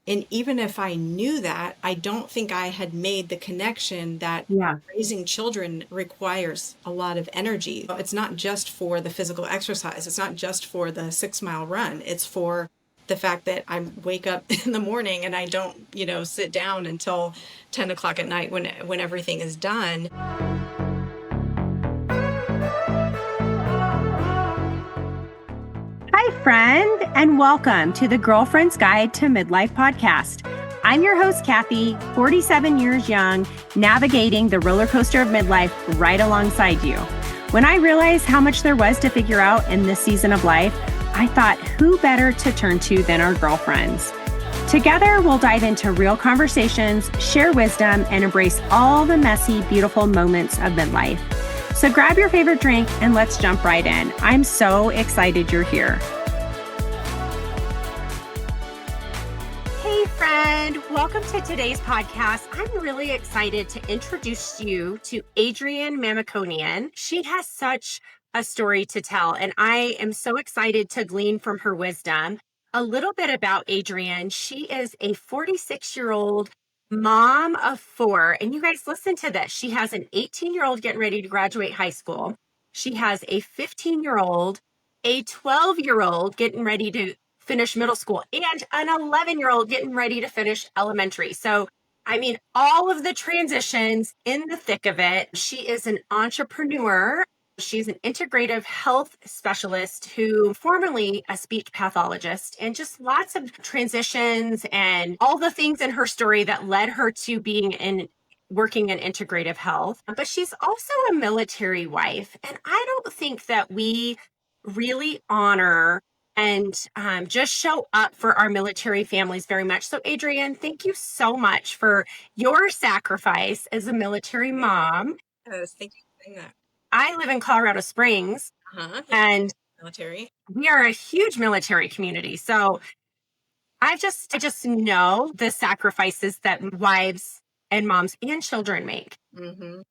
And even if I knew that, I don't think I had made the connection that Yeah. raising children requires a lot of energy. It's not just for the physical exercise. It's not just for the 6 mile run. It's for the fact that I wake up in the morning and I don't, sit down until 10 o'clock at night when everything is done. Hi, friend, and welcome to the Girlfriend's Guide to Midlife podcast. I'm your host, Kathy, 47 years young, navigating the roller coaster of midlife right alongside you. When I realized how much there was to figure out in this season of life, I thought, who better to turn to than our girlfriends? Together, we'll dive into real conversations, share wisdom, and embrace all the messy, beautiful moments of midlife. So grab your favorite drink and let's jump right in. I'm so excited you're here. Hey friend, welcome to today's podcast. I'm really excited to introduce you to Adrian Mamikonian. She has such a story to tell, and I am so excited to glean from her wisdom. A little bit about Adrian. She is a 46-year-old mom of four. And you guys listen to this. She has an 18-year-old getting ready to graduate high school. She has a 15-year-old, a 12-year-old getting ready to finish middle school, and an 11-year-old getting ready to finish elementary. So, I mean, all of the transitions in the thick of it. She is an entrepreneur. She's an integrative health specialist who formerly a speech pathologist, and just lots of transitions and all the things in her story that led her to being working in integrative health. But she's also a military wife. And I don't think that we really honor and just show up for our military families very much. So, Adrienne, thank you so much for your sacrifice as a military mom. Yes, thank you for saying that. I live in Colorado Springs, Yeah, and military. we are a huge military community. So I just know the sacrifices that wives and moms and children make. Hmm.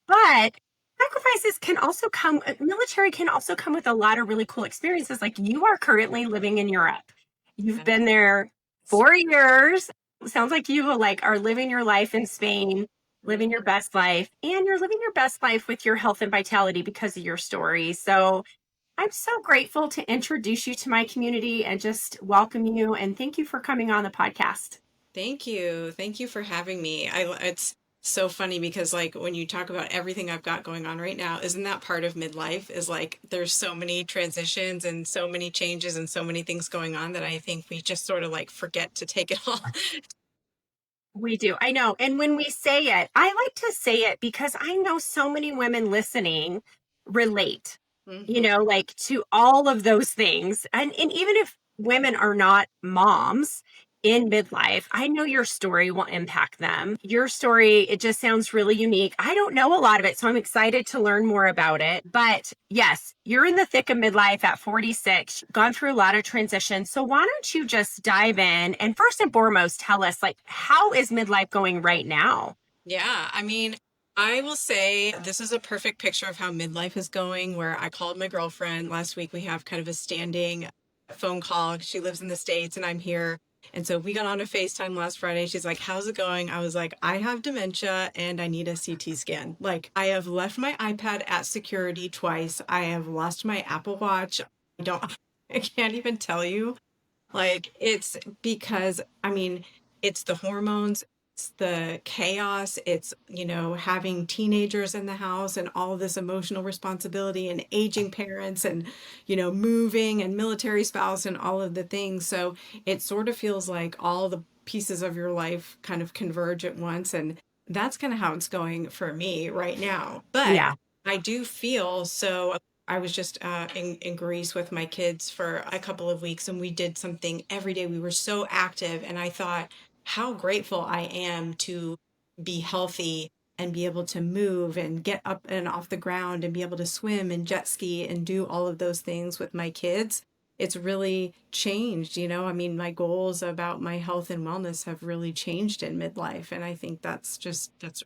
But sacrifices can also come, military can also come with a lot of really cool experiences. Like you are currently living in Europe. You've been there 4 years. Sounds like you like are living your life in Spain, living your best life, and you're living your best life with your health and vitality because of your story. So I'm so grateful to introduce you to my community and just welcome you. And thank you for coming on the podcast. Thank you. Thank you for having me. It's so funny because like when you talk about everything I've got going on right now, isn't that part of midlife is like there's so many transitions and so many changes and so many things going on that I think we just sort of like forget to take it all. We do. I know. And when we say it, I like to say it because I know so many women listening relate, Hmm. like to all of those things. And even if women are not moms in midlife, I know your story will impact them. Your story, it just sounds really unique. I don't know a lot of it, so I'm excited to learn more about it. But yes, you're in the thick of midlife at 46, gone through a lot of transitions. So why don't you just dive in and first and foremost tell us like how is midlife going right now? Yeah, I mean, I will say this is a perfect picture of how midlife is going, where I called my girlfriend last week. We have kind of a standing phone call. She lives in the States and I'm here. And so we got on a FaceTime last Friday. She's like, how's it going? I was like, I have dementia and I need a CT scan. Like, I have left my iPad at security twice. I have lost my Apple Watch. I can't even tell you. Like, it's because, I mean, it's the hormones, it's the chaos, it's, having teenagers in the house and all this emotional responsibility and aging parents and, moving and military spouse and all of the things. So it sort of feels like all the pieces of your life kind of converge at once. And that's kind of how it's going for me right now. But Yeah. I do feel so. I was just in Greece with my kids for a couple of weeks, and we did something every day. We were so active, and I thought how grateful I am to be healthy and be able to move and get up and off the ground and be able to swim and jet ski and do all of those things with my kids. It's really changed. I mean, my goals about my health and wellness have really changed in midlife, and I think that's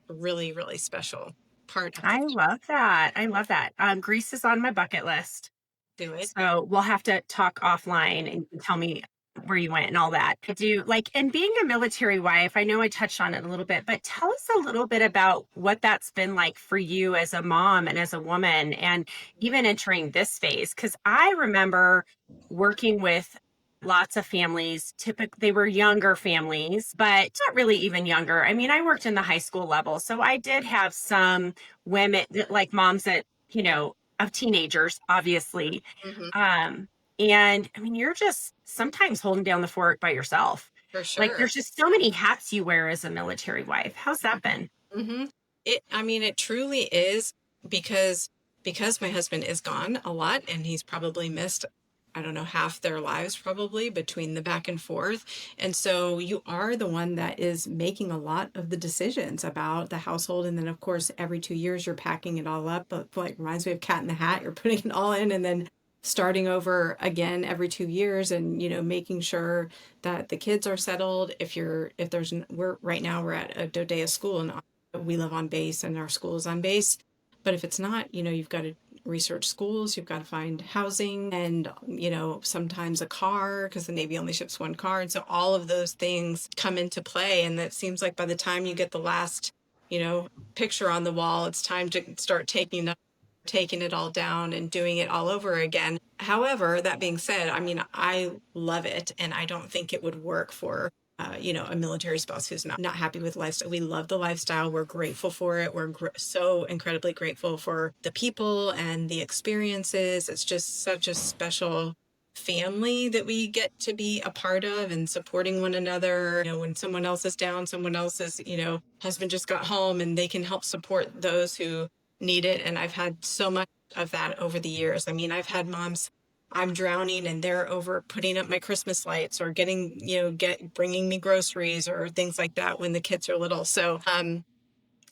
really, really special part of I the love that. I love that. Greece is on my bucket list. do it. So we'll have to talk offline and you can tell me where you went and all that. Do like, and being a military wife, I know I touched on it a little bit, but tell us a little bit about what that's been like for you as a mom and as a woman, and even entering this phase. Cause I remember working with lots of families. Typically, they were younger families, but not really even younger. I mean, I worked in the high school level. So I did have some women, like moms that, of teenagers, obviously. Hmm. Um, and I mean, you're just sometimes holding down the fort by yourself. For Like sure. there's just so many hats you wear as a military wife. How's that been? Hmm. I mean, it truly is because my husband is gone a lot and he's probably missed, I don't know, half their lives probably between the back and forth. And so you are the one that is making a lot of the decisions about the household. And then of course, every 2 years you're packing it all up. But like reminds me of Cat in the Hat, you're putting it all in and then starting over again every 2 years and making sure that the kids are settled. If there's we're right now we're at a Dodea school and we live on base and our school is on base. But if it's not, you've got to research schools, you've got to find housing and, sometimes a car because the Navy only ships one car. And so all of those things come into play. And that seems like by the time you get the last, picture on the wall, it's time to start taking it all down and doing it all over again. However, that being said, I mean, I love it and I don't think it would work for a military spouse who's not happy with lifestyle. We love the lifestyle. We're grateful for it. We're so incredibly grateful for the people and the experiences. It's just such a special family that we get to be a part of and supporting one another. When someone else is down, someone else's, husband just got home and they can help support those who need it. And I've had so much of that over the years. I mean, I've had moms, I'm drowning and they're over putting up my Christmas lights or getting, bringing me groceries or things like that when the kids are little. So,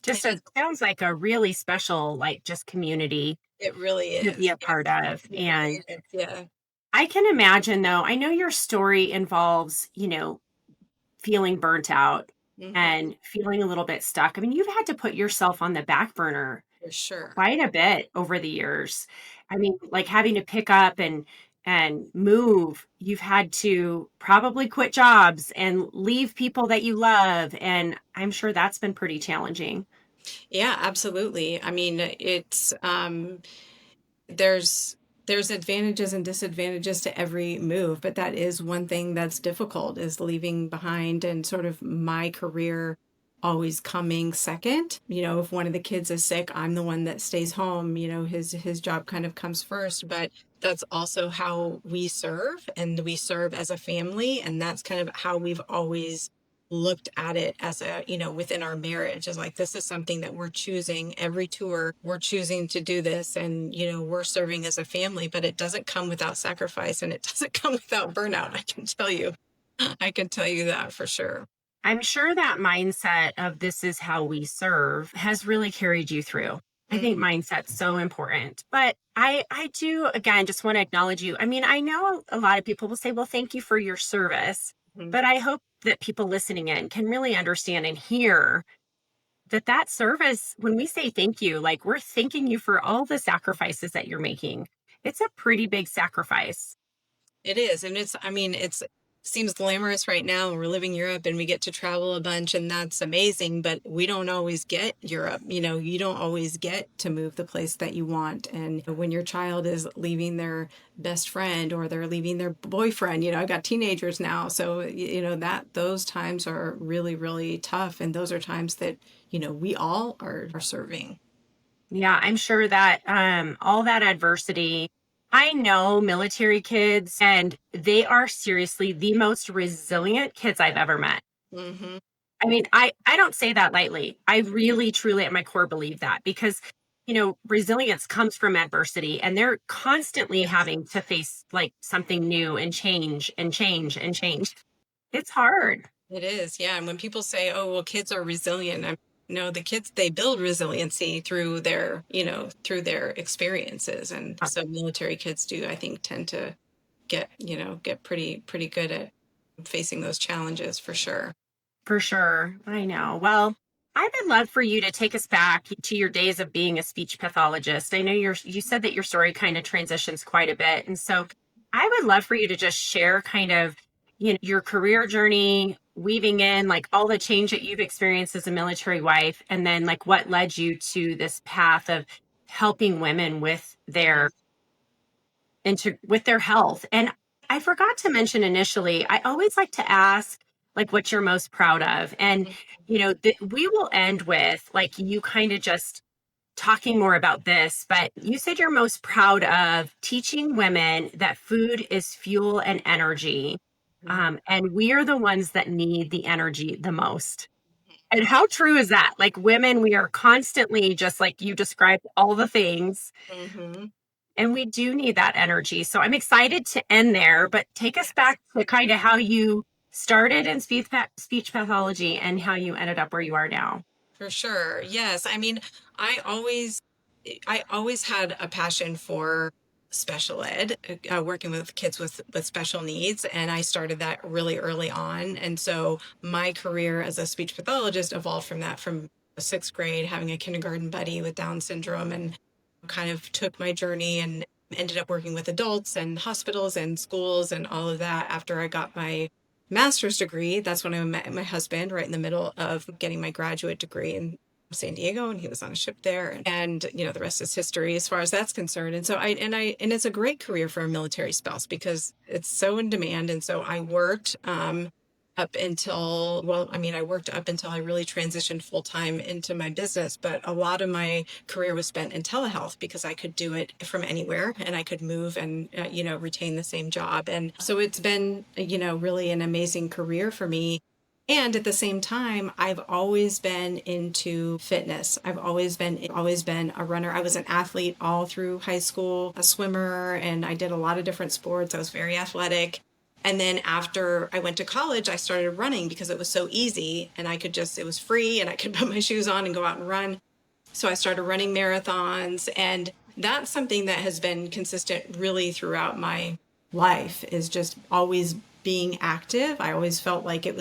Just so sounds like a really special, like just community it really to be is. a part of. It And really is. Yeah. I can imagine though, I know your story involves, feeling burnt out Hmm. and feeling a little bit stuck. I mean, you've had to put yourself on the back burner For sure. quite a bit over the years. I mean, like having to pick up and move, you've had to probably quit jobs and leave people that you love, and I'm sure that's been pretty challenging. Yeah, absolutely. I mean, it's there's there's advantages and disadvantages to every move, but that is one thing that's difficult is leaving behind and sort of my career always coming second. If one of the kids is sick, I'm the one that stays home. His job kind of comes first, but that's also how we serve and we serve as a family, and that's kind of how we've always looked at it as within our marriage is like this is something that we're choosing every tour we're choosing to do this and we're serving as a family, but it doesn't come without sacrifice and it doesn't come without burnout. I can tell you that for sure. I'm sure that mindset of this is how we serve has really carried you through. I think Mhm. mindset's so important. But I do again just want to acknowledge you. I mean, I know a lot of people will say, "Well, thank you for your service." Mhm. But I hope that people listening in can really understand and hear that service, when we say thank you, like we're thanking you for all the sacrifices that you're making. It's a pretty big sacrifice. It is. And I mean, seems glamorous right now. We're living Europe and we get to travel a bunch and that's amazing, but we don't always get Europe. You don't always get to move the place that you want. And when your child is leaving their best friend or they're leaving their boyfriend, I got teenagers now. So, that those times are really, really tough. And those are times that, we all are serving. Yeah, I'm sure that all that adversity, I know military kids, and they are seriously the most resilient kids I've ever met. Hmm. I mean, I don't say that lightly. I really truly at my core believe that because resilience comes from adversity, and they're constantly Yes. having to face like something new and change and change and change. It's hard. It is, yeah. And when people say, "Oh, well, kids are resilient," no, the kids they build resiliency through their experiences, and so military kids do, I think, tend to get pretty good at facing those challenges for sure. For sure. I know. Well, I would love for you to take us back to your days of being a speech pathologist. I know you said that your story kind of transitions quite a bit. And so I would love for you to just share kind of your career journey, weaving in like all the change that you've experienced as a military wife, and then like what led you to this path of helping women with Mhm. their health. And I forgot to mention initially, I always like to ask like what you're most proud of. And we will end with like you kind of just talking more about this, but you said you're most proud of teaching women that food is fuel and energy. Mhm. And we are the ones that need the energy the most. And how true is that? Like women, we are constantly just like you described all the things, Mhm. and we do need that energy. So I'm excited to end there, but take us back to kind of how you started in speech pathology and how you ended up where you are now. For sure. Yes. I mean, I always I always had a passion for special ed, working with kids with special needs, and I started that really early on. And so my career as a speech pathologist evolved from that, from sixth grade, having a kindergarten buddy with Down syndrome, and kind of took my journey and ended up working with adults and hospitals and schools and all of that after I got my master's degree. That's when I met my husband, right in the middle of getting my graduate degree in San Diego, and he was on a ship there, and the rest is history as far as that's concerned. And so and it's a great career for a military spouse because it's so in demand. And so I worked up until, well, I mean, I worked up until I really transitioned full time into my business, but a lot of my career was spent in telehealth because I could do it from anywhere and I could move and, retain the same job. And so it's been, really an amazing career for me. And at the same time, I've always been into fitness. I've always been a runner. I was an athlete all through high school, a swimmer, and I did a lot of different sports. I was very athletic. And then after I went to college, I started running because it was so easy and it was free and I could put my shoes on and go out and run. So I started running marathons, and that's something that has been consistent really throughout my life, is just always being active. I always felt like it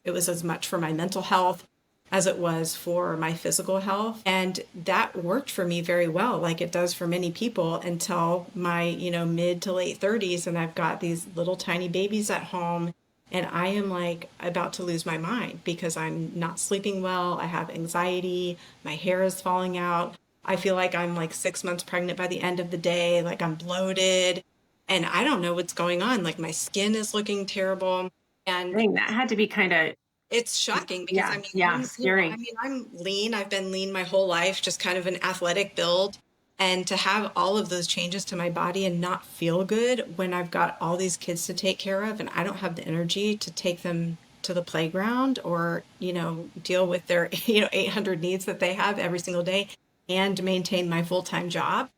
was as much for my mental health as it was for my physical health. And that worked for me very well, like it does for many people, until my, mid to late 30s. And I've got these little tiny babies at home. And I am like about to lose my mind because I'm not sleeping well. I have anxiety. My hair is falling out. I feel like I'm like 6 months pregnant by the end of the day. Like I'm bloated and I don't know what's going on. Like my skin is looking terrible. And Dang, that had to be kind of, it's shocking because I yeah, mean, yeah, scary. I'm lean. I've been lean my whole life, just kind of an athletic build. And to have all of those changes to my body and not feel good when I've got all these kids to take care of and I don't have the energy to take them to the playground or, deal with their, 800 needs that they have every single day and maintain my full-time job.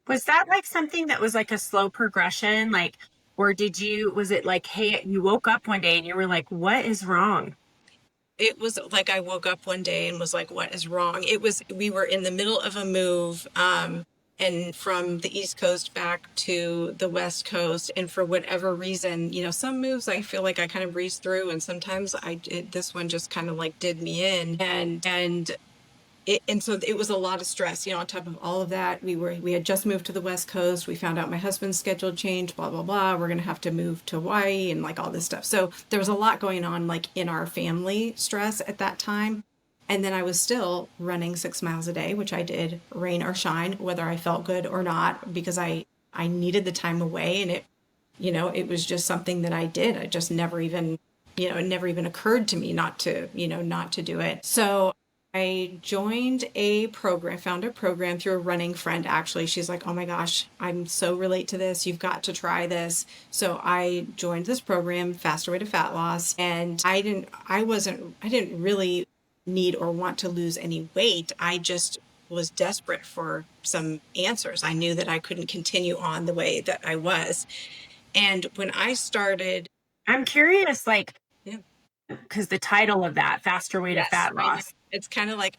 Was that like something that was like a slow progression? Like, or was it like, hey, you woke up one day and you were like, what is wrong? It was like I woke up one day and was like, what is wrong? We were in the middle of a move, and from the East Coast back to the West Coast. And for whatever reason, some moves I feel like I kind of breezed through, and sometimes this one just kind of like did me in. And so it was a lot of stress, on top of all of that. We had just moved to the West Coast. We found out my husband's schedule changed, blah, blah, blah. We're going to have to move to Hawaii and like all this stuff. So there was a lot going on like in our family stress at that time. And then I was still running 6 miles a day, which I did rain or shine, whether I felt good or not, because I needed the time away. And it was just something that I did. I just never even, it never even occurred to me not to do it. So I joined a program, found a program through a running friend, actually. She's like, oh my gosh, I'm so relate to this. You've got to try this. So I joined this program, Faster Way to Fat Loss. And I didn't really need or want to lose any weight. I just was desperate for some answers. I knew that I couldn't continue on the way that I was. And when I started, I'm curious, like, yeah, because the title of that, Faster Way to yes, Fat I know. Loss, It's kind of like,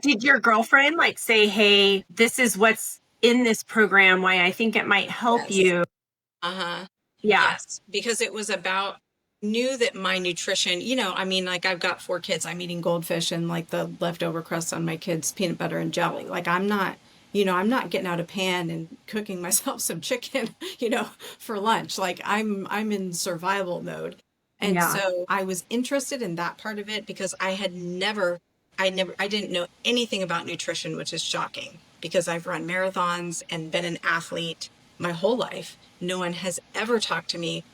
did your girlfriend like say, hey, this is what's in this program, why I think it might help yes. you? Uh-huh. Yeah. Yes, because it was about knew that my nutrition, I mean, like I've got 4 kids. I'm eating goldfish and like the leftover crust on my kids' peanut butter and jelly. Like I'm not I'm not getting out a pan and cooking myself some chicken, for lunch. Like I'm in survival mode. And Yeah. so I was interested in that part of it because I didn't know anything about nutrition, which is shocking because I've run marathons and been an athlete my whole life. No one has ever talked to me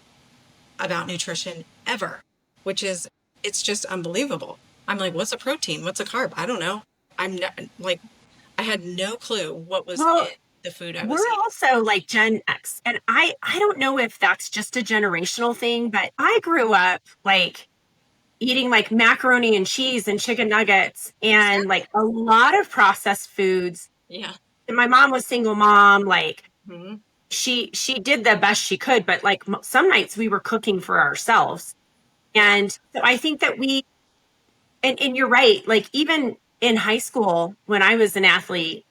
about nutrition ever, which is, it's just unbelievable. I'm like, what's a protein? What's a carb? I don't know. I'm not, like, I had no clue what was in Well, the food I was we're eating. also like Gen X. And I don't know if that's just a generational thing, but I grew up like eating like macaroni and cheese and chicken nuggets and Exactly. like a lot of processed foods. Yeah. And my mom was single mom, like Hmm. she did the best she could, but like some nights we were cooking for ourselves. Yeah. And so I think that and you're right, like even in high school when I was an athlete,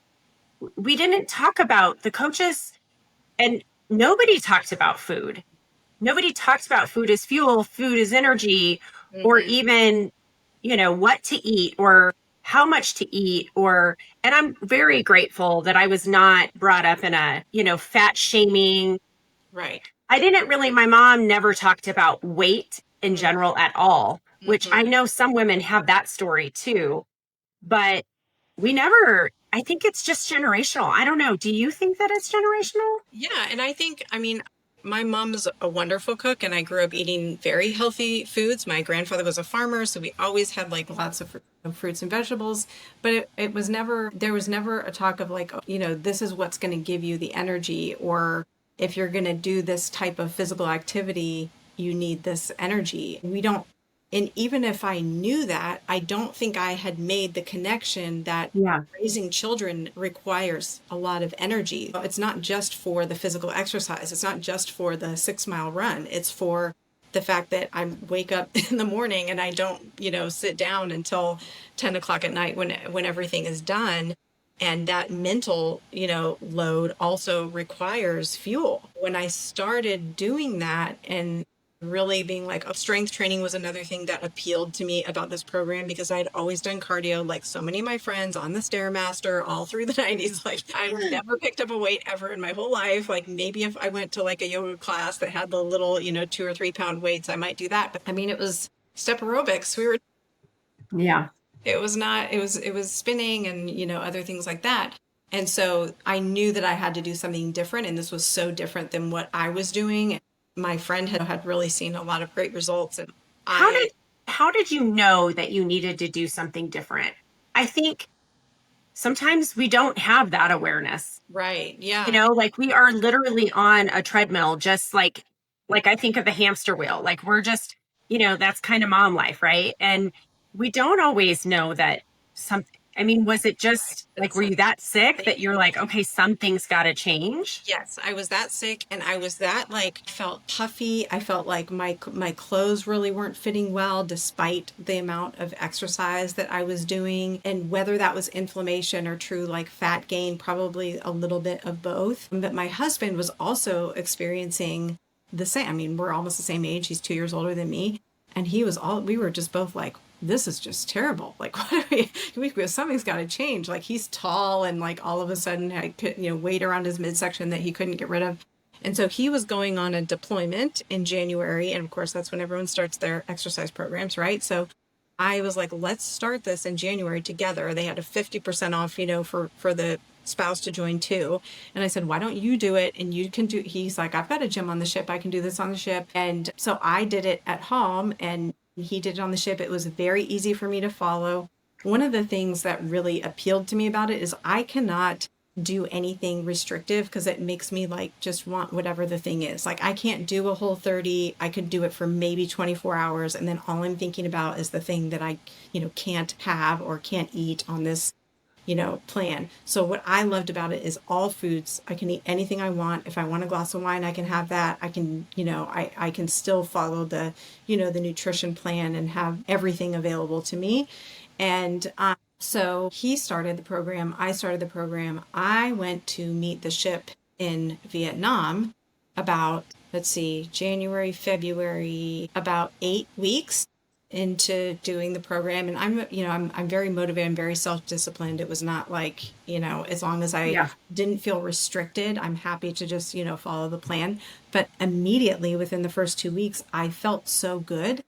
we didn't talk about the coaches and nobody talked about food. Nobody talks about food as fuel, food as energy, or Hmm. even, what to eat or how much to eat and I'm very grateful that I was not brought up in a, fat shaming. Right. I didn't really, my mom never talked about weight in general at all, which I Hmm. know some women have that story too, but we never, I think it's just generational. I don't know. Do you think that it's generational? Yeah, and I mean, my mom's a wonderful cook, and I grew up eating very healthy foods. My grandfather was a farmer, so we always had like lots of fruits and vegetables. But it was never, there was never a talk of like, this is what's going to give you the energy, or if you're going to do this type of physical activity, you need this energy. We don't, and even if I knew that, I don't think I had made the connection that Yeah. raising children requires a lot of energy. It's not just for the physical exercise. It's not just for the 6 mile run. It's for the fact that I wake up in the morning and I don't, sit down until 10 o'clock at night when everything is done. And that mental, load also requires fuel. When I started doing that and really being like, strength training was another thing that appealed to me about this program because I had always done cardio like so many of my friends on the Stairmaster all through the 90s. Like I've never picked up a weight ever in my whole life. Like maybe if I went to like a yoga class that had the little, 2 or 3 pound weights, I might do that. But I mean, it was step aerobics. Yeah. It was not, it was spinning and, other things like that. And so I knew that I had to do something different. And this was so different than what I was doing. My friend had really seen a lot of great results. And How I, did how did you know that you needed to do something different? I think sometimes we don't have that awareness. right. Yeah. Like we are literally on a treadmill, just like I think of the hamster wheel. Like we're just, that's kind of mom life, right? And we don't always know that something. I mean, was it just like That's were something. you that sick Thank that you're you. like, okay, something's got to change? Yes, I was that sick and I was that like felt puffy. I felt like my clothes really weren't fitting well despite the amount of exercise that I was doing. And whether that was inflammation or true like fat gain, probably a little bit of both. But my husband was also experiencing the same. I mean, we're almost the same age. He's 2 years older than me. And we were just both like, this is just terrible. Like, what are something's got to change. Like, he's tall and like all of a sudden had, weight around his midsection that he couldn't get rid of. And so he was going on a deployment in January. And of course, that's when everyone starts their exercise programs, right? So I was like, let's start this in January together. They had a 50% off, for the spouse to join too. And I said, why don't you do it? And you can do, he's like, I've got a gym on the ship. I can do this on the ship. And so I did it at home and he did it on the ship. It was very easy for me to follow. One of the things that really appealed to me about it is I cannot do anything restrictive because it makes me like just want whatever the thing is. Like I can't do a whole 30. I could do it for maybe 24 hours and then all I'm thinking about is the thing that I, can't have or can't eat on this, plan. So what I loved about it is all foods. I can eat anything I want. If I want a glass of wine, I can have that. I can, I can still follow the, the nutrition plan and have everything available to me. And so he started the program. I started the program. I went to meet the ship in Vietnam about, let's see, January, February, about 8 weeks. into doing the program. And I'm very motivated. I'm very self-disciplined. It was not like, as long as I Yeah. didn't feel restricted, I'm happy to just, follow the plan. But immediately within the first 2 weeks, I felt so good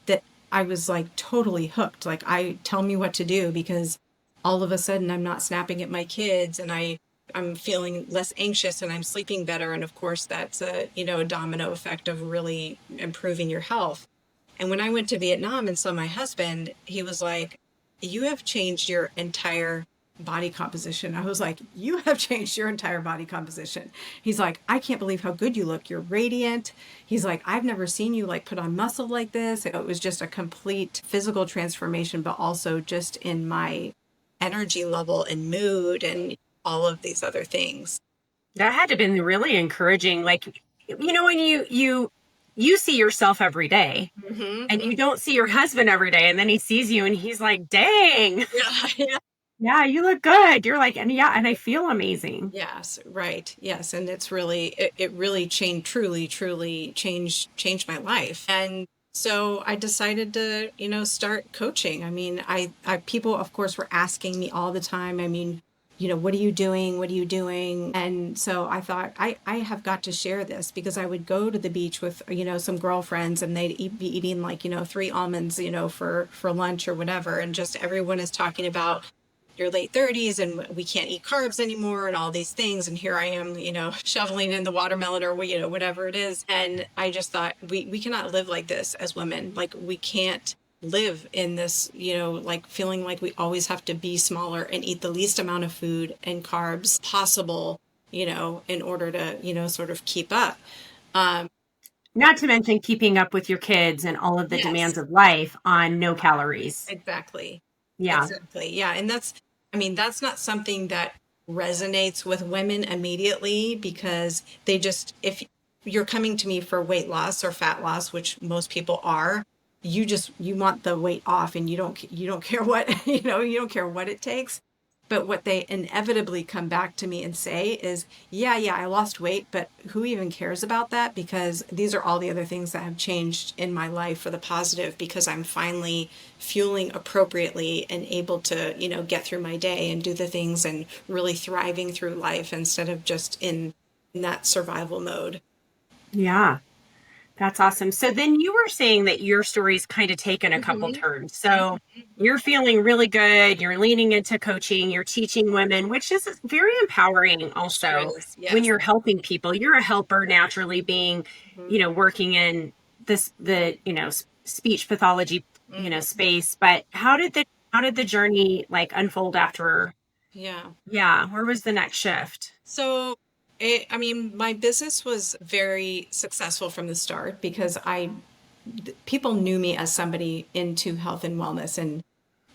that I was like totally hooked. Like, tell me what to do, because all of a sudden I'm not snapping at my kids, and I'm feeling less anxious, and I'm sleeping better. And of course that's a domino effect of really improving your health. And when I went to Vietnam and saw my husband, he was like, "You have changed your entire body composition." I was like, "You have changed your entire body composition." He's like, "I can't believe how good you look. You're radiant." He's like, "I've never seen you like put on muscle like this." It was just a complete physical transformation, but also just in my energy level and mood and all of these other things. That had to have been really encouraging. Like, when you see yourself every day and Mm-hmm. you don't see your husband every day, and then he sees you and he's like, dang, Yeah. yeah, you look good. You're like, and yeah, and I feel amazing. Yes, right. Yes, and it really changed, truly changed my life. And so I decided to, start coaching. I mean, I people of course were asking me all the time. I mean, what are you doing? What are you doing? And so I thought I have got to share this, because I would go to the beach with, some girlfriends, and they'd be eating like, 3 almonds, for lunch or whatever, and just everyone is talking about your late 30s and we can't eat carbs anymore and all these things, and here I am, shoveling in the watermelon or whatever it is. And I just thought, we cannot live like this as women. Like, we can't live in this, like feeling like we always have to be smaller and eat the least amount of food and carbs possible, in order to, sort of keep up. Not to mention keeping up with your kids and all of the demands Yes, of life on no calories. exactly. Yeah. Exactly. Yeah. And that's not something that resonates with women immediately, because if you're coming to me for weight loss or fat loss, which most people are, you want the weight off, and you don't care what, you don't care what it takes. But what they inevitably come back to me and say is, yeah, I lost weight, but who even cares about that? Because these are all the other things that have changed in my life for the positive, because I'm finally fueling appropriately and able to, get through my day and do the things and really thriving through life, instead of just in that survival mode. Yeah. That's awesome. So then you were saying that your story's kind of taken a couple Hmm. turns. So you're feeling really good. You're leaning into coaching. You're teaching women, which is very empowering Sure also is. when Yes. you're helping people. You're a helper naturally being, Hmm. working in speech pathology, Hmm. space. But how did the journey like unfold after? Yeah. Yeah. Where was the next shift? So, I mean, my business was very successful from the start, because people knew me as somebody into health and wellness and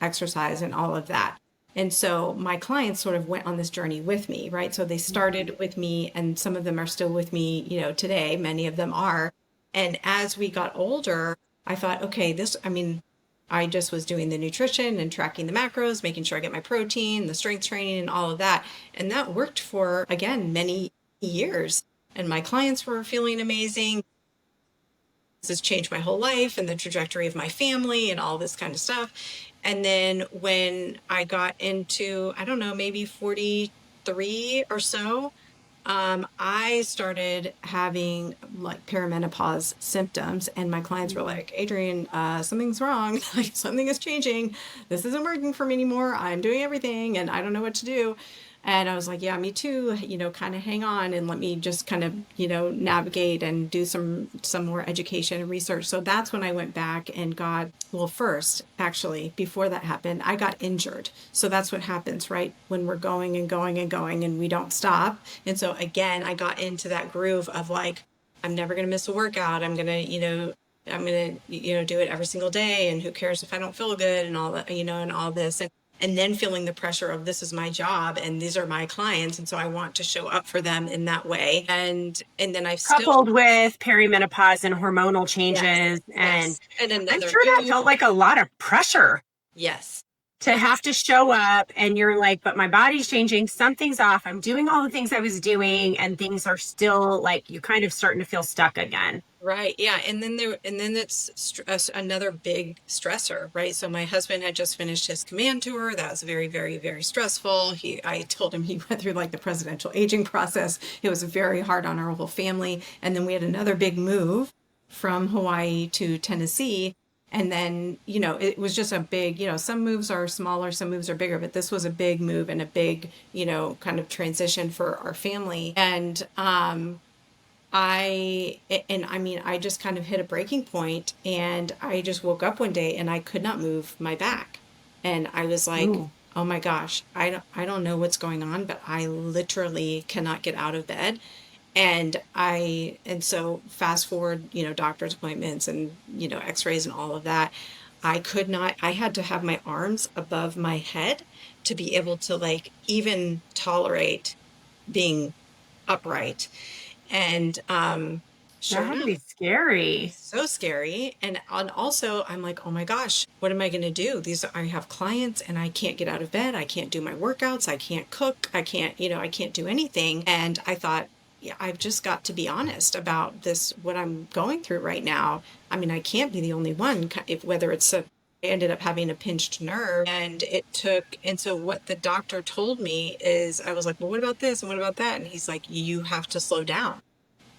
exercise and all of that. And so my clients sort of went on this journey with me, right? So they started with me, and some of them are still with me, today. Many of them are. And as we got older, I thought, okay, I mean, I just was doing the nutrition and tracking the macros, making sure I get my protein, the strength training, and all of that. And that worked for, again, many years. And my clients were feeling amazing. This has changed my whole life and the trajectory of my family and all this kind of stuff. And then when I got into, I don't know, maybe 43 or so, I started having like perimenopause symptoms, and my clients were like, "Adrian, something's wrong. Like, something is changing. This isn't working for me anymore. I'm doing everything, and I don't know what to do." And I was like, "Yeah, me too. Kind of hang on and let me just kind of, navigate and do some more education and research." So that's when I went back and got, well, first, actually, before that happened, I got injured. So that's what happens, right? When we're going and going and going and we don't stop. And so again, I got into that groove of like, I'm never going to miss a workout. I'm going to do it every single day. And who cares if I don't feel good and all that, and all this. And then feeling the pressure of, this is my job and these are my clients. And so I want to show up for them in that way. And then I've still, Coupled with perimenopause and hormonal yes, changes. And yes. And I'm another sure that move. felt like a lot of pressure Yes. to have to show up. And you're like, but my body's changing. Something's off. I'm doing all the things I was doing, and things are still like, you're kind of starting to feel stuck again. Right. Yeah. And then it's another big stressor, right? So my husband had just finished his command tour. That was very, very, very stressful. I told him he went through like the presidential aging process. It was very hard on our whole family. And then we had another big move from Hawaii to Tennessee. And then, it was just a big, some moves are smaller, some moves are bigger, but this was a big move and a big, kind of transition for our family. And, I mean, I just kind of hit a breaking point and I just woke up one day and I could not move my back. And I was like, Ooh. oh my gosh, I don't know what's going on, but I literally cannot get out of bed. And so fast forward, doctor's appointments and, x-rays and all of that. I could not, I had to have my arms above my head to be able to like even tolerate being upright. And That sure had to enough, be scary. so scary. And also, I'm like, oh my gosh, what am I going to do? I have clients and I can't get out of bed. I can't do my workouts. I can't cook. I can't do anything. And I thought, yeah, I've just got to be honest about this, what I'm going through right now. I mean, I can't be the only one, whether I ended up having a pinched nerve and so what the doctor told me is I was like, well, what about this? And what about that? And he's like, you have to slow down.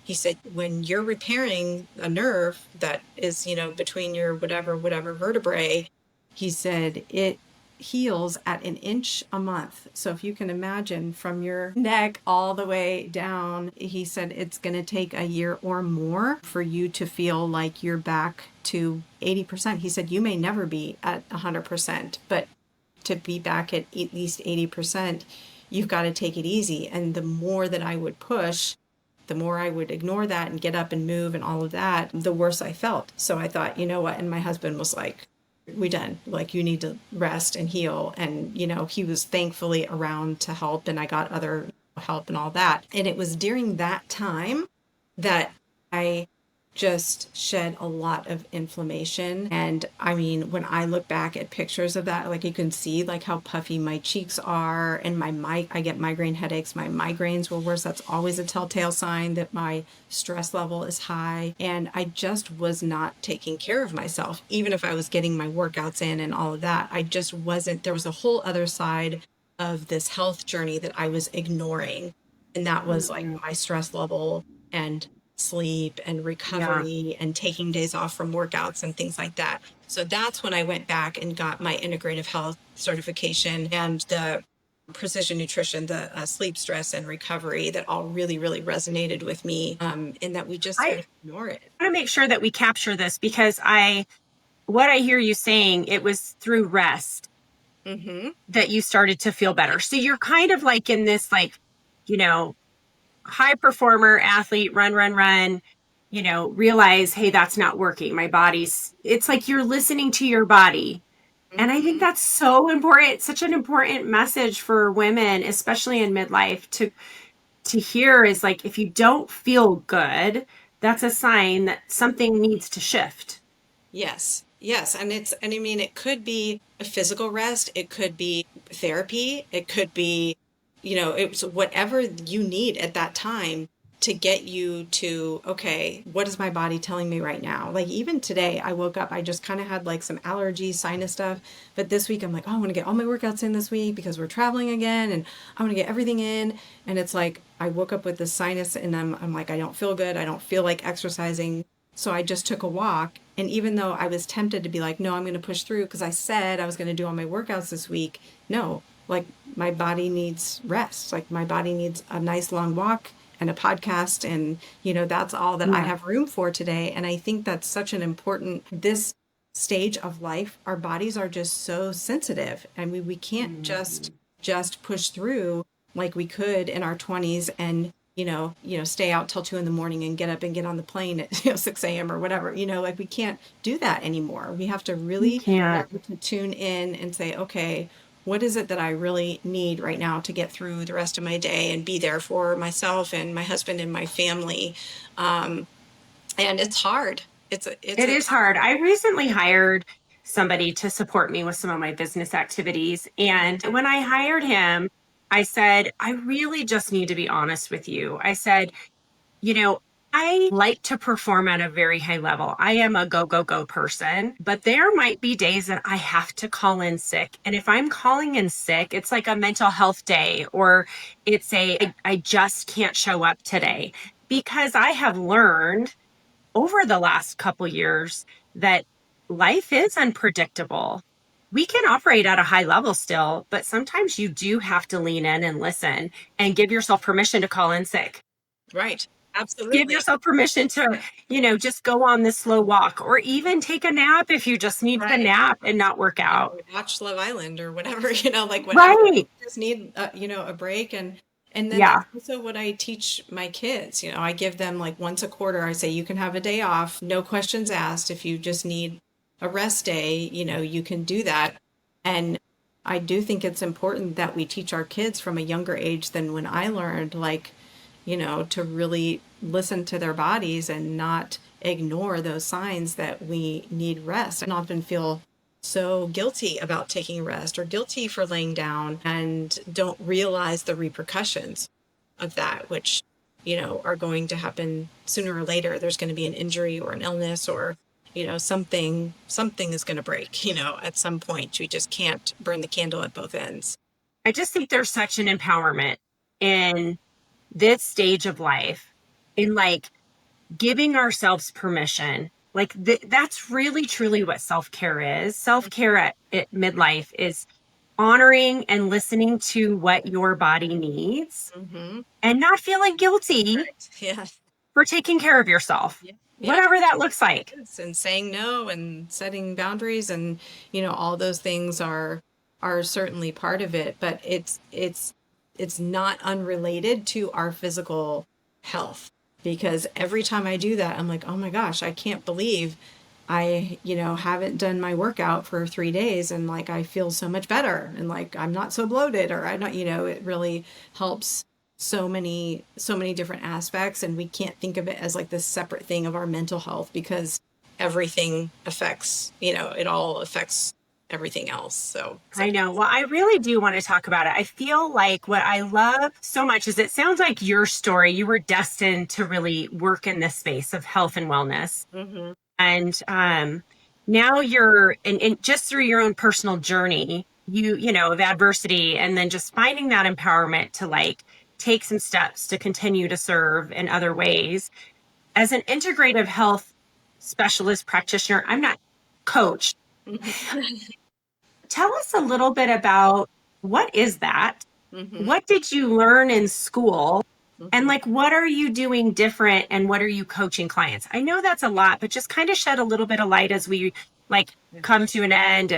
He said, when you're repairing a nerve that is, between your whatever vertebrae, he said it heals at an inch a month. So if you can imagine from your neck all the way down, he said it's going to take a year or more for you to feel like you're back to 80%. He said you may never be at 100%, but to be back at least 80%, you've got to take it easy. And the more that I would push, the more I would ignore that and get up and move and all of that, the worse I felt. So I thought, you know what? And my husband was like, we done. Like, you need to rest and heal. And, he was thankfully around to help, and I got other help and all that. And it was during that time that I just shed a lot of inflammation. And I mean, when I look back at pictures of that, like you can see like how puffy my cheeks are and I get migraine headaches. My migraines were worse. That's always a telltale sign that my stress level is high. And I just was not taking care of myself. Even if I was getting my workouts in and all of that, I just wasn't, there was a whole other side of this health journey that I was ignoring. And that was like Mm-mm. my stress level and sleep and Yeah. recovery and taking days off from workouts and things like that. So that's when I went back and got my integrative health certification and the precision nutrition, the sleep, stress, and recovery that all really, really resonated with me. In that we just sort I of ignore it. want to make sure that we capture this because what I hear you saying, it was through rest Mm-hmm. that you started to feel better. So you're kind of like in this, like, you know, high performer athlete, run, realize, hey, that's not working. It's like you're listening to your body. And I think Mm-hmm. that's so important. It's such an important message for women, especially in midlife, to hear is like, if you don't feel good, that's a sign that something needs to shift. Yes. Yes. And I mean, it could be a physical rest. It could be therapy. It could be, it's whatever you need at that time to get you to, okay, what is my body telling me right now? Like even today, I woke up, I just kind of had like some allergy sinus stuff. But this week, I'm like, oh, I want to get all my workouts in this week because we're traveling again and I want to get everything in. And it's like, I woke up with the sinus and I'm like, I don't feel good. I don't feel like exercising. So I just took a walk. And even though I was tempted to be like, no, I'm going to push through because I said I was going to do all my workouts this week. No, like my body needs rest. Like my body needs a nice long walk and a podcast. And, that's all that I Yeah. have room for today. And I think that's such an important, this stage of life, our bodies are just so sensitive. I mean, we can't Mhm. just push through like we could in our 20s and stay out till 2 in the morning and get up and get on the plane at 6 a.m. or whatever. Like we can't do that anymore. We have to You really can't. learn to tune in and say, okay, what is it that I really need right now to get through the rest of my day and be there for myself and my husband and my family. Um, and it's hard. It's It a is hard. I recently hired somebody to support me with some of my business activities. And when I hired him, I said, I really just need to be honest with you. I said, you know, I like to perform at a very high level. I am a go, go, go person, but there might be days that I have to call in sick. And if I'm calling in sick, it's like a mental health day, or it's I just can't show up today, because I have learned over the last couple years that life is unpredictable. We can operate at a high level still, but sometimes you do have to lean in and listen and give yourself permission to call in sick. Right. Give Absolutely. yourself permission to, just go on this slow walk, or even take a nap if you just need the Right. nap and not work out. Watch Love Island or whatever, like whatever. Right. Just need, a break. And then Yeah. that's also what I teach my kids. I give them like once a quarter, I say, you can have a day off, no questions asked. If you just need a rest day, you can do that. And I do think it's important that we teach our kids from a younger age than when I learned, like, to really listen to their bodies and not ignore those signs that we need rest. And often feel so guilty about taking rest or guilty for laying down and don't realize the repercussions of that, which, are going to happen sooner or later. There's going to be an injury or an illness, or, something is going to break, at some point. We just can't burn the candle at both ends. I just think there's such an empowerment in this stage of life, in like giving ourselves permission. Like that's really truly what self-care is. Self-care at midlife is honoring and listening to what your body needs, Mm-hmm. and not feeling guilty Right. Yeah. for taking care of yourself, Yeah. Yeah. whatever that looks like. And saying no and setting boundaries, and all those things are certainly part of it, but it's not unrelated to our physical health, because every time I do that, I'm like, oh my gosh, I can't believe I haven't done my workout for 3 days, and like I feel so much better, and like I'm not so bloated, or I don't, it really helps so many different aspects. And we can't think of it as like this separate thing of our mental health, because everything affects, it all affects everything else. So I know. Well, I really do want to talk about it. I feel like what I love so much is it sounds like your story, you were destined to really work in this space of health and wellness. hmm And now you're, and just through your own personal journey, of adversity, and then just finding that empowerment to like take some steps to continue to serve in other ways. As an integrative health specialist practitioner, I'm not coach. Tell us a little bit about, what is that? hmm What did you learn in school? And hmm like, what are you doing different, and what are you coaching clients? I know that's a lot, but just kind of shed a little bit of light as we like come to an end,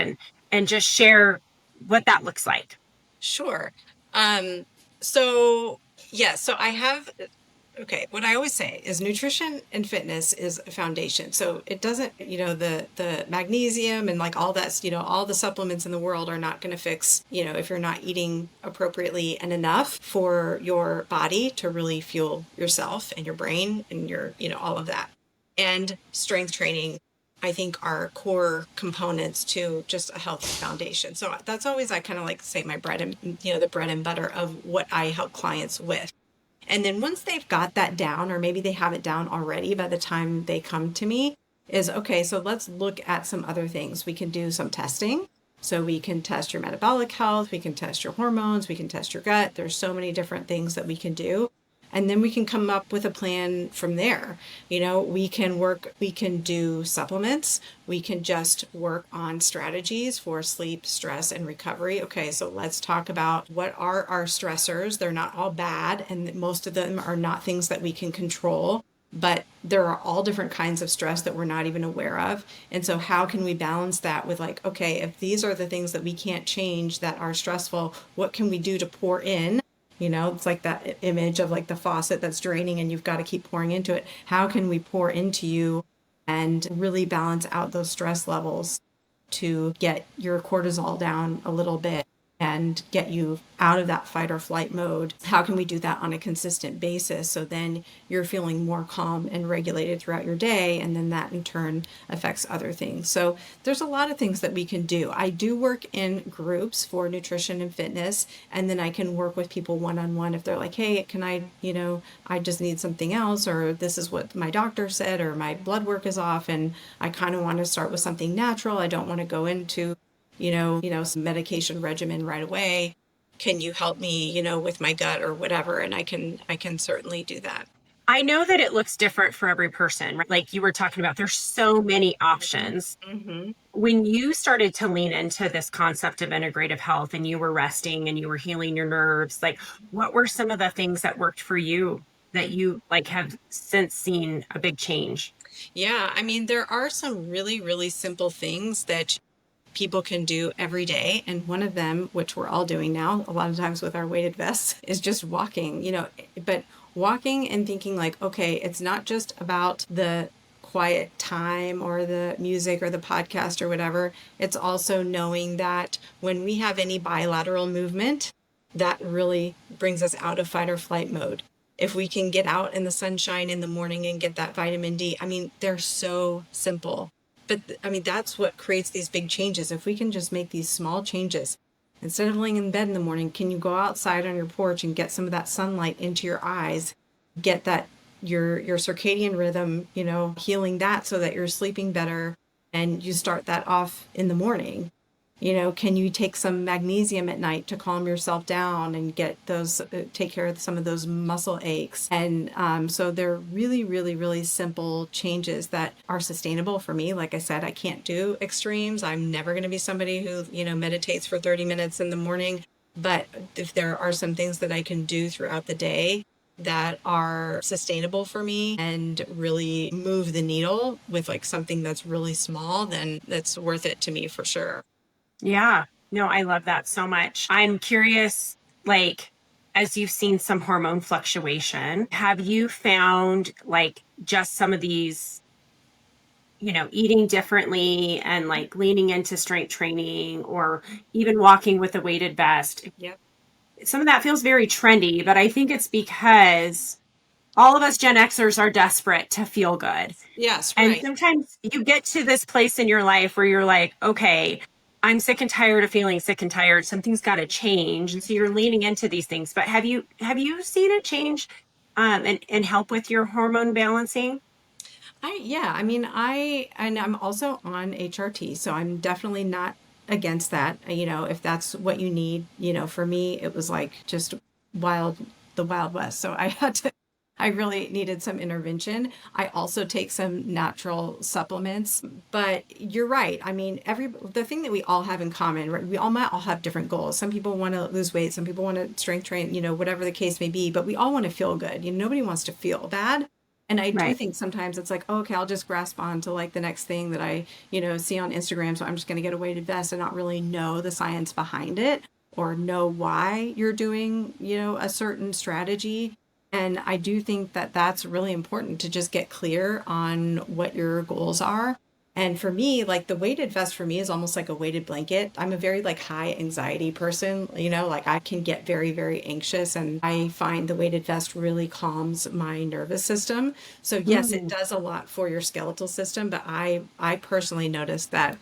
and just share what that looks like. Sure. Um, so yeah, so I have, okay, what I always say is nutrition and fitness is a foundation. So it doesn't, the magnesium and like all that, all the supplements in the world are not going to fix, if you're not eating appropriately and enough for your body to really fuel yourself and your brain and your, all of that. And strength training, I think, are core components to just a healthy foundation. So that's always, I kind of like say, my bread and, the bread and butter of what I help clients with. And then once they've got that down, or maybe they have it down already by the time they come to me, is okay, so let's look at some other things. We can do some testing. So we can test your metabolic health, we can test your hormones, we can test your gut. There's so many different things that we can do. And then we can come up with a plan from there. We can do supplements. We can just work on strategies for sleep, stress, and recovery. Okay, so let's talk about what are our stressors. They're not all bad, and most of them are not things that we can control, but there are all different kinds of stress that we're not even aware of. And so how can we balance that with like, okay, if these are the things that we can't change that are stressful, what can we do to pour in? It's like that image of like the faucet that's draining and you've got to keep pouring into it. How can we pour into you and really balance out those stress levels to get your cortisol down a little bit? and get you out of that fight or flight mode. How can we do that on a consistent basis so then you're feeling more calm and regulated throughout your day, and then that in turn affects other things. So there's a lot of things that we can do. I do work in groups for nutrition and fitness, and then I can work with people one-on-one if they're like, hey, can I, I just need something else, or this is what my doctor said, or my blood work is off and I kind of want to start with something natural. I don't want to go into some medication regimen right away. Can you help me, with my gut or whatever? And I can certainly do that. I know that it looks different for every person, right? Like you were talking about, there's so many options. Mm-hmm. When you started to lean into this concept of integrative health and you were resting and you were healing your nerves, like what were some of the things that worked for you that you like have since seen a big change? Yeah, I mean, there are some really, really simple things that people can do every day. And one of them, which we're all doing now, a lot of times with our weighted vests, is just walking, but walking and thinking like, okay, it's not just about the quiet time or the music or the podcast or whatever. It's also knowing that when we have any bilateral movement, that really brings us out of fight or flight mode. If we can get out in the sunshine in the morning and get that vitamin D, I mean, they're so simple. But I mean, that's what creates these big changes. If we can just make these small changes, instead of laying in bed in the morning, can you go outside on your porch and get some of that sunlight into your eyes, get that your circadian rhythm, healing that so that you're sleeping better and you start that off in the morning. Can you take some magnesium at night to calm yourself down and get those, take care of some of those muscle aches? And so they're really, really, really simple changes that are sustainable for me. Like I said, I can't do extremes. I'm never going to be somebody who, meditates for 30 minutes in the morning. But if there are some things that I can do throughout the day that are sustainable for me and really move the needle with like something that's really small, then that's worth it to me for sure. Yeah, no, I love that so much. I'm curious, like, as you've seen some hormone fluctuation, have you found like just some of these, eating differently and like leaning into strength training or even walking with a weighted vest? Yep. Some of that feels very trendy, but I think it's because all of us Gen Xers are desperate to feel good. Yes, And right. sometimes you get to this place in your life where you're like, okay, I'm sick and tired of feeling sick and tired. Something's got to change. And so you're leaning into these things. But have you seen it change and help with your hormone balancing? Yeah, I mean, and I'm also on HRT, so I'm definitely not against that. If that's what you need, for me, it was like just wild, the Wild West. So I really needed some intervention. I also take some natural supplements, but you're right. I mean, the thing that we all have in common, right? We all might all have different goals. Some people want to lose weight, some people want to strength train, whatever the case may be, but we all want to feel good. Nobody wants to feel bad. And I do Right. think sometimes it's like, oh, okay, I'll just grasp on to like the next thing that I, see on Instagram. So I'm just going to get a weighted vest and not really know the science behind it or know why you're doing, a certain strategy. And I do think that that's really important to just get clear on what your goals are. And for me, like the weighted vest for me is almost like a weighted blanket. I'm a very like high anxiety person, like I can get very, very anxious and I find the weighted vest really calms my nervous system. So yes, it Mm. does a lot for your skeletal system, but I personally noticed that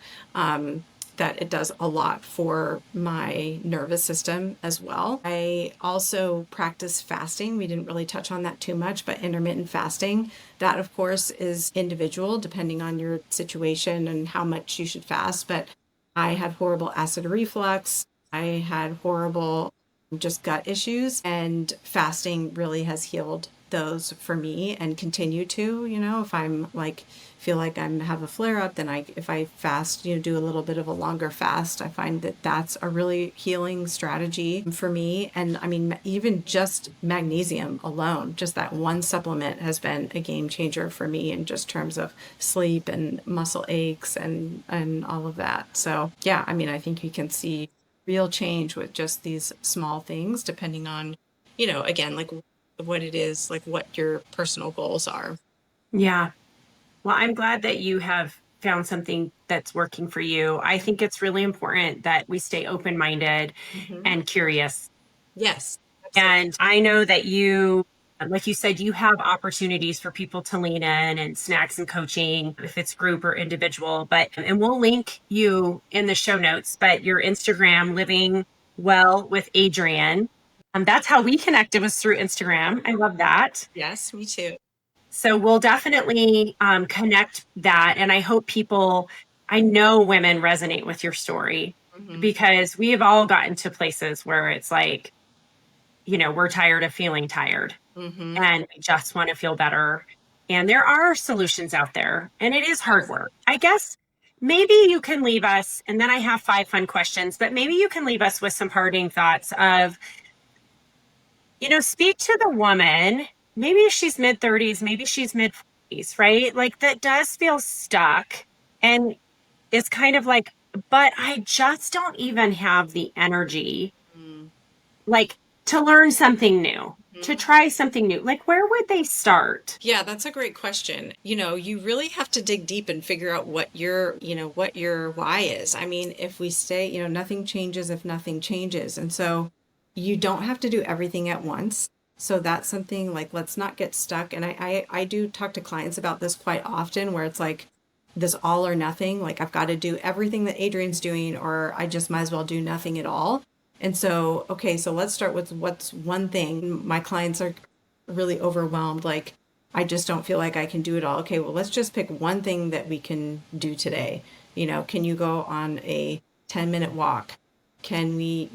it does a lot for my nervous system as well. I also practice fasting. We didn't really touch on that too much, but intermittent fasting, that of course is individual depending on your situation and how much you should fast. But I had horrible acid reflux. I had horrible just gut issues, and fasting really has healed those for me and continue to, if I'm like feel like I'm have a flare up, then if I fast, do a little bit of a longer fast, I find that that's a really healing strategy for me. And I mean, even just magnesium alone, just that one supplement has been a game changer for me in just terms of sleep and muscle aches and all of that. So yeah, I mean, I think you can see real change with just these small things depending on, again, like what it is, like what your personal goals are. Yeah. Well, I'm glad that you have found something that's working for you. I think it's really important that we stay open-minded Hmm. and curious. Yes, absolutely. And I know that you, like you said, you have opportunities for people to lean in and snacks and coaching, if it's group or individual. But, and we'll link you in the show notes, but your Instagram, Living Well with Adrian. That's how we connected, was through Instagram. I love that. Yes, me too. So we'll definitely connect that. And I hope people, I know women resonate with your story Hmm. because we have all gotten to places where it's like, we're tired of feeling tired Hmm. and we just want to feel better. And there are solutions out there, and it is hard work. I guess maybe you can leave us, and then I have 5 fun questions, but maybe you can leave us with some parting thoughts of, speak to the woman. Maybe she's mid 30s, maybe she's mid 40s, right? Like that does feel stuck. And it's kind of like, but I just don't even have the energy, like to learn something new, to Hmm. try something new. Like, where would they start? Yeah, that's a great question. You really have to dig deep and figure out what your why is. I mean, if we say, nothing changes if nothing changes. And so you don't have to do everything at once. So that's something like, let's not get stuck. And I do talk to clients about this quite often where it's like this all or nothing, like I've got to do everything that Adrian's doing, or I just might as well do nothing at all. And so, okay, so let's start with what's one thing. My clients are really overwhelmed. Like, I just don't feel like I can do it all. Okay, well, let's just pick one thing that we can do today. Can you go on a 10-minute walk? Can we,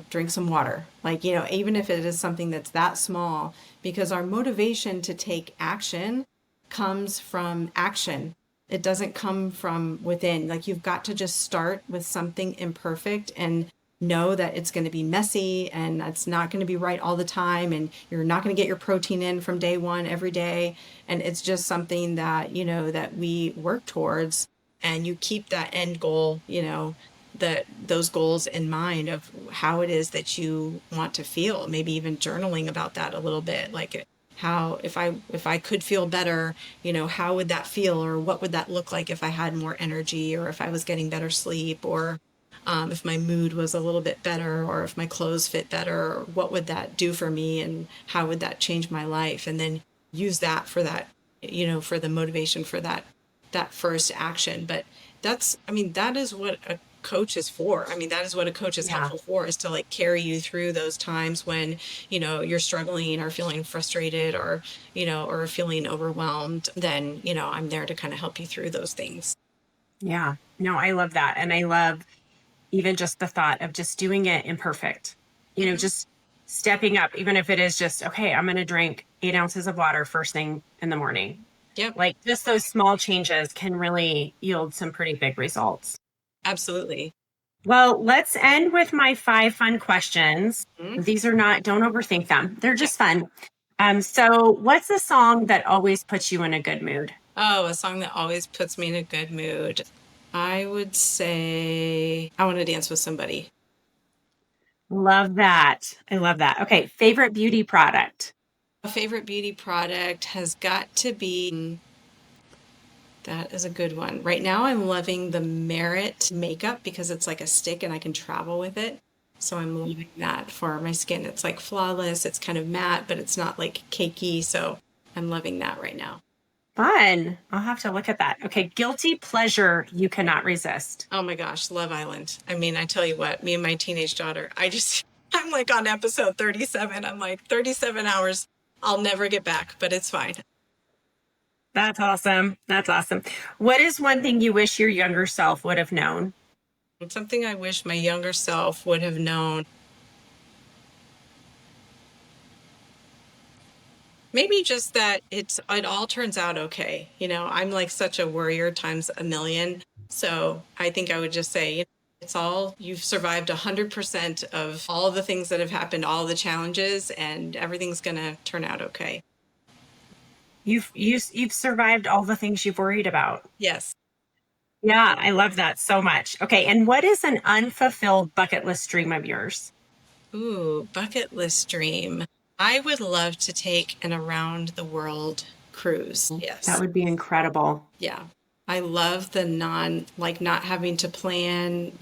drink some water? Like, even if it is something that's that small, because our motivation to take action comes from action. It doesn't come from within. Like, you've got to just start with something imperfect and know that it's going to be messy and it's not going to be right all the time, and you're not going to get your protein in from day one every day, and it's just something that that we work towards, and you keep that end goal, that those goals in mind of how it is that you want to feel, maybe even journaling about that a little bit, like how, if I could feel better, how would that feel, or what would that look like if I had more energy, or if I was getting better sleep, or if my mood was a little bit better, or if my clothes fit better, what would that do for me, and how would that change my life? And then use that for that, for the motivation for that first action. But I mean, that is what a coach is for. I mean, that is what a coach is Yeah. helpful for, is to like carry you through those times when, you're struggling or feeling frustrated, or, or feeling overwhelmed. Then, I'm there to kind of help you through those things. Yeah. No, I love that. And I love even just the thought of just doing it imperfect, Hmm. just stepping up, even if it is just, okay, I'm going to drink 8 ounces of water first thing in the morning. Yep. Like just those small changes can really yield some pretty big results. Absolutely. Well, let's end with my 5 fun questions. Mhm. These are not, don't overthink them. They're Okay. just fun. So what's a song that always puts you in a good mood? Oh, a song that always puts me in a good mood. I would say I Want to Dance with Somebody. Love that. I love that. Okay. Favorite beauty product? A favorite beauty product has got to be, that is a good one. Right now, I'm loving the Merit makeup because it's like a stick and I can travel with it. So I'm loving that for my skin. It's like flawless. It's kind of matte, but it's not like cakey. So I'm loving that right now. Fun. I'll have to look at that. Okay. Guilty pleasure you cannot resist. Oh my gosh, Love Island. I mean, I tell you what, me and my teenage daughter, I'm like on episode 37. I'm like 37 hours. I'll never get back, but it's fine. That's awesome. That's awesome. What is one thing you wish your younger self would have known? It's something I wish my younger self would have known. Maybe just that it all turns out okay. I'm like such a worrier times a million. So I think I would just say, it's all, you've survived 100% of all the things that have happened, all the challenges, and everything's gonna turn out okay. You've survived all the things you've worried about. Yes. Yeah, I love that so much. Okay, and what is an unfulfilled bucket list dream of yours? Ooh, bucket list dream. I would love to take an around the world cruise. That Yes. would be incredible. Yeah. I love the not having to plan,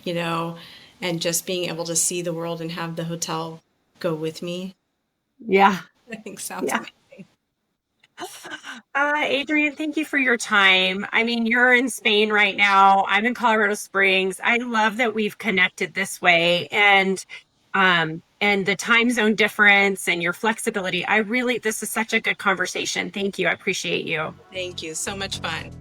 and just being able to see the world and have the hotel go with me. Yeah. I think sounds Yeah. amazing. Adrian, thank you for your time. I mean, you're in Spain right now. I'm in Colorado Springs. I love that we've connected this way and the time zone difference and your flexibility. This is such a good conversation. Thank you. I appreciate you. Thank you. So much fun.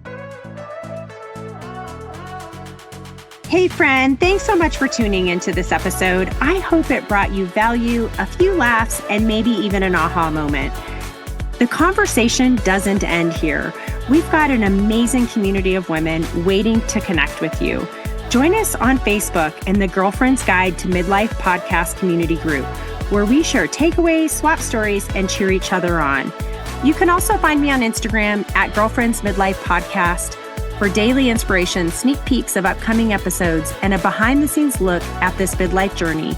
Hey, friend, thanks so much for tuning into this episode. I hope it brought you value, a few laughs, and maybe even an aha moment. The conversation doesn't end here. We've got an amazing community of women waiting to connect with you. Join us on Facebook in the Girlfriend's Guide to Midlife podcast community group, where we share takeaways, swap stories, and cheer each other on. You can also find me on Instagram at Girlfriend's Midlife Podcast for daily inspiration, sneak peeks of upcoming episodes, and a behind-the-scenes look at this midlife journey,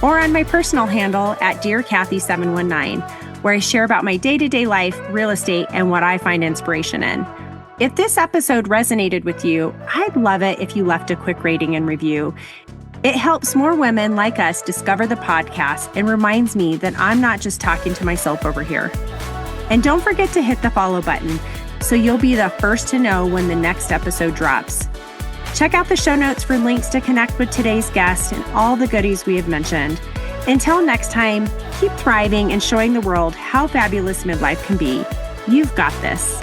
or on my personal handle at DearCathy719, where I share about my day-to-day life, real estate, and what I find inspiration in. If this episode resonated with you, I'd love it if you left a quick rating and review. It helps more women like us discover the podcast and reminds me that I'm not just talking to myself over here. And don't forget to hit the follow button so you'll be the first to know when the next episode drops. Check out the show notes for links to connect with today's guest and all the goodies we have mentioned. Until next time, keep thriving and showing the world how fabulous midlife can be. You've got this.